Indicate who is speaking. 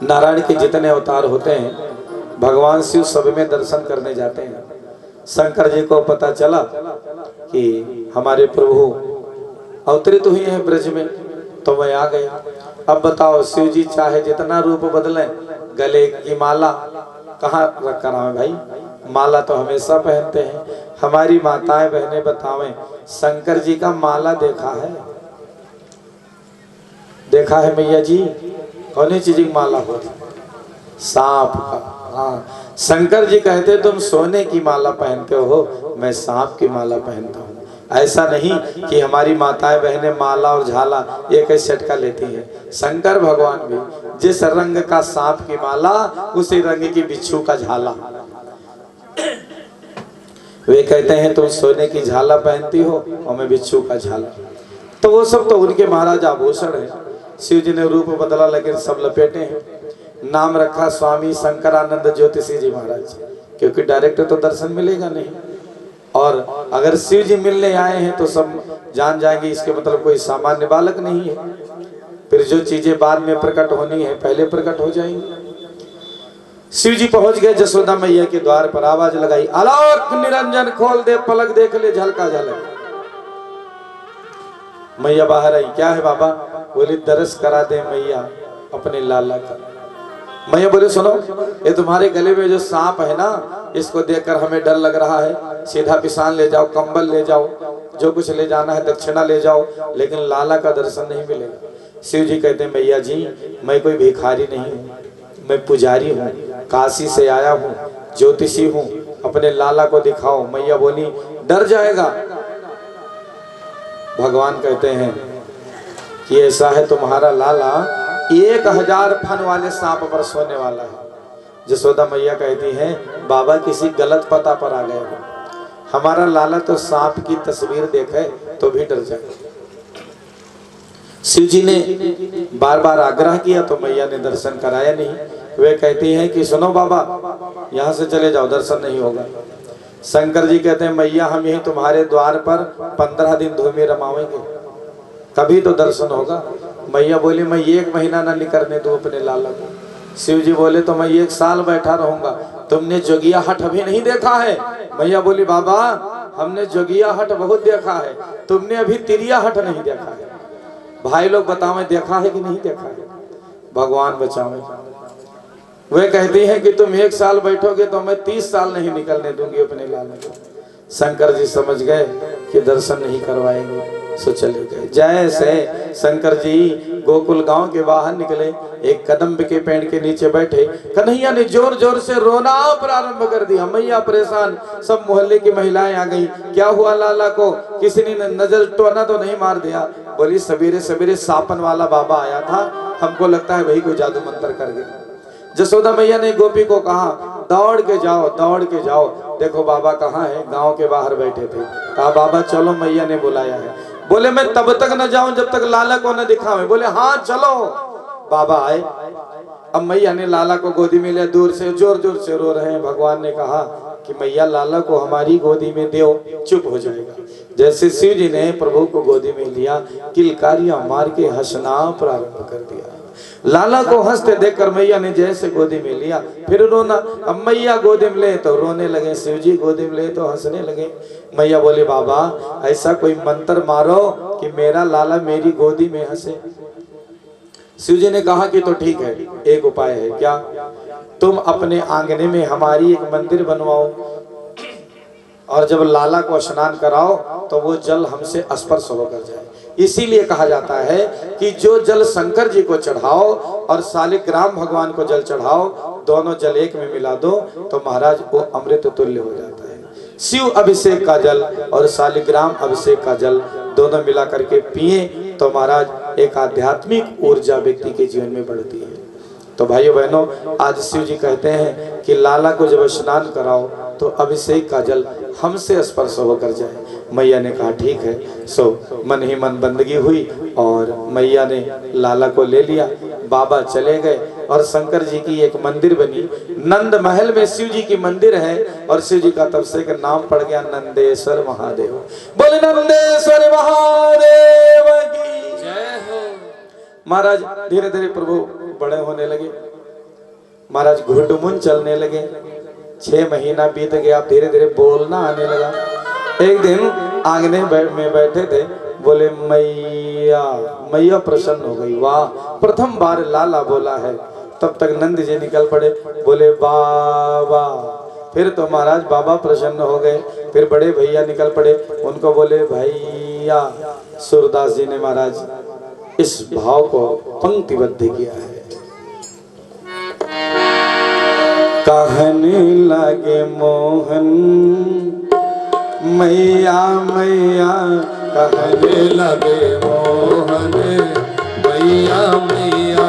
Speaker 1: नारायण के जितने अवतार होते हैं भगवान शिव सब में दर्शन करने जाते हैं। शंकर जी को पता चला कि हमारे प्रभु अवतरित हुए हैं ब्रज में, तो वह आ गए। अब बताओ, शिव जी चाहे जितना रूप बदलें, गले की माला कहाँ रखा है भाई? माला तो हमेशा पहनते हैं। हमारी माताएं बहनें बतावें, शंकर जी का माला देखा है? देखा है मैया जी? कौन चीज की माला होती? सांप का। हाँ, शंकर जी कहते तुम सोने की माला पहनते हो, मैं सांप की माला पहनता हूँ। ऐसा नहीं कि हमारी माताएं बहनें माला और झाला एक ही झटका लेती हैं। शंकर भगवान भी जिस रंग का सांप की माला, उसी रंग की बिच्छू का झाला। वे कहते हैं तुम सोने की झाला पहनती हो और मैं बिच्छू का झाला। तो वो सब तो उनके महाराज आभूषण है। शिव जी ने रूप बदला लेकिन सब लपेटे हैं। नाम रखा स्वामी शंकरानंद ज्योतिषी जी महाराज, क्योंकि डायरेक्ट तो दर्शन मिलेगा नहीं। और अगर शिव जी मिलने आए हैं तो सब जान जाएंगे इसके मतलब कोई सामान्य बालक नहीं है। फिर जो चीजें बाद में प्रकट होनी है पहले प्रकट हो जाएंगी। शिव जी पहुंच गए जसोदा मैया के द्वार पर, आवाज लगाई, आलोक निरंजन खोल दे, पलक देख ले झलका झलक। मैया बाहर आई। क्या है बाबा? बोली दर्श करा दे मैया अपने लाला का। मैया बोले सुनो, ये तुम्हारे गले में जो सांप है ना, इसको देखकर हमें डर लग रहा है। सीधा पिसान ले जाओ, कंबल ले जाओ, जो कुछ ले जाना है दक्षिणा ले जाओ, लेकिन लाला का दर्शन नहीं मिलेगा। शिव जी कहते हैं मैया जी, मैं कोई भिखारी नहीं हूँ, मैं पुजारी हूँ, काशी से आया हूँ, ज्योतिषी हूँ, अपने लाला को दिखाओ। मैया बोली डर जाएगा। भगवान कहते हैं कि ऐसा है, तुम्हारा लाला 1000 फन वाले सांप पर सोने वाला है। जसोदा मैया कहती है बाबा किसी गलत पता पर आ गए हो, हमारा लाला तो सांप की तस्वीर देखे तो भी डर जाए। शिव जी ने बार बार आग्रह किया तो मैया ने दर्शन कराया नहीं। वे कहती हैं कि सुनो बाबा, यहाँ से चले जाओ, दर्शन नहीं होगा। शंकर जी कहते हैं मैया हम यही तुम्हारे द्वार पर 15 दिन धूमि रमावेंगे, कभी तो दर्शन होगा। मैया बोली मैं 1 महीना ना निकलने दूं अपने लाला को। शिव जी बोले तो मैं 1 साल बैठा रहूंगा। तुमने जोगिया हट अभी नहीं देखा है? मैया बोली बाबा हमने जोगिया हट बहुत देखा है, तुमने अभी तिरिया हट नहीं देखा है। भाई लोग बताओ देखा है कि नहीं देखा है? भगवान बचाओ। वे कहती हैं कि तुम 1 साल बैठोगे तो मैं 30 साल नहीं निकलने दूंगी अपने लाला को। शंकर जी समझ गए कि दर्शन नहीं करवाएंगे, सो चले गए। जैसे शंकर जी गोकुल गांव के बाहर निकले, एक कदम्ब के पेड़ के नीचे बैठे, कन्हैया ने जोर जोर से रोना प्रारंभ कर दिया। मैया परेशान, सब मोहल्ले की महिलाएं आ गई। क्या हुआ लाला को? किसी ने नजर टोना तो नहीं मार दिया? बोली सवेरे सवेरे सापन वाला बाबा आया था, हमको लगता है वही कोई जादू मंत्र कर गया। जसोदा मैया ने गोपी को कहा दौड़ के जाओ, दौड़ के जाओ, देखो बाबा कहाँ है। गांव के बाहर बैठे थे। कहा बाबा चलो, मैया ने बुलाया है। बोले मैं तब तक न जाऊं जब तक लाला को न दिखावे। बोले हाँ चलो। बाबा आए। अब मैया ने लाला को गोदी में लिया, दूर से जोर जोर से रो रहे हैं। भगवान ने कहा कि मैया लाला को हमारी गोदी में दो, चुप हो जाएगा। जैसे शिव जी ने प्रभु को गोदी में लिया, किलकारियां मार के हंसना प्रारंभ कर दिया। लाला को हंसते देखकर मैया ने जैसे गोदी में लिया, फिर रोना। अब मैया गोदी में ले तो रोने लगे, शिव जी गोदी में ले तो हंसने लगे। मैया बोले बाबा ऐसा कोई मंत्र मारो कि मेरा लाला मेरी गोदी में हंसे। शिव जी ने कहा कि तो ठीक है, एक उपाय है। क्या? तुम अपने आंगने में हमारी एक मंदिर बनवाओ, और जब लाला को स्नान कराओ तो वो जल हमसे स्पर्श होकर जाए। इसीलिए कहा जाता है कि जो जल शंकर जी को चढ़ाओ और शालिग्राम भगवान को जल चढ़ाओ, दोनों जल एक में मिला दो तो महाराज वो अमृत तुल्य हो जाता है। शिव अभिषेक का जल और शालिग्राम अभिषेक का जल दोनों मिला करके पिए तो महाराज एक आध्यात्मिक ऊर्जा व्यक्ति के जीवन में बढ़ती है। तो भाइयों बहनों, आज शिव जी कहते हैं कि लाला को जब स्नान कराओ तो अभिषेक का जल हमसे स्पर्श होकर जाए। मैया ने कहा ठीक है। सो मन ही मन बंदगी हुई और मैया ने लाला को ले लिया। बाबा चले गए और शंकर जी की एक मंदिर बनी। नंद महल में शिव जी की मंदिर है और शिव जी का तब से का नाम पड़ गया नंदेश्वर महादेव। बोले नंदेश्वर महादेव की जय हो। महाराज धीरे धीरे प्रभु बड़े होने लगे। महाराज घुटमुन चलने लगे। 6 महीना बीत गया, धीरे धीरे बोलना आने लगा। एक दिन आंगने में बैठे थे, बोले मैया, मैया प्रसन्न हो गई, वाह प्रथम बार लाला बोला है। तब तक नंद जी निकल पड़े, बोले बाबा। फिर तो महाराज बाबा प्रसन्न हो गए। फिर बड़े भैया निकल पड़े, उनको बोले भैया। सूरदास जी ने महाराज इस भाव को पंक्तिबद्ध किया है। कहने लगे मोहन मैया मैया, कहने लगे मोहन मैया मैया,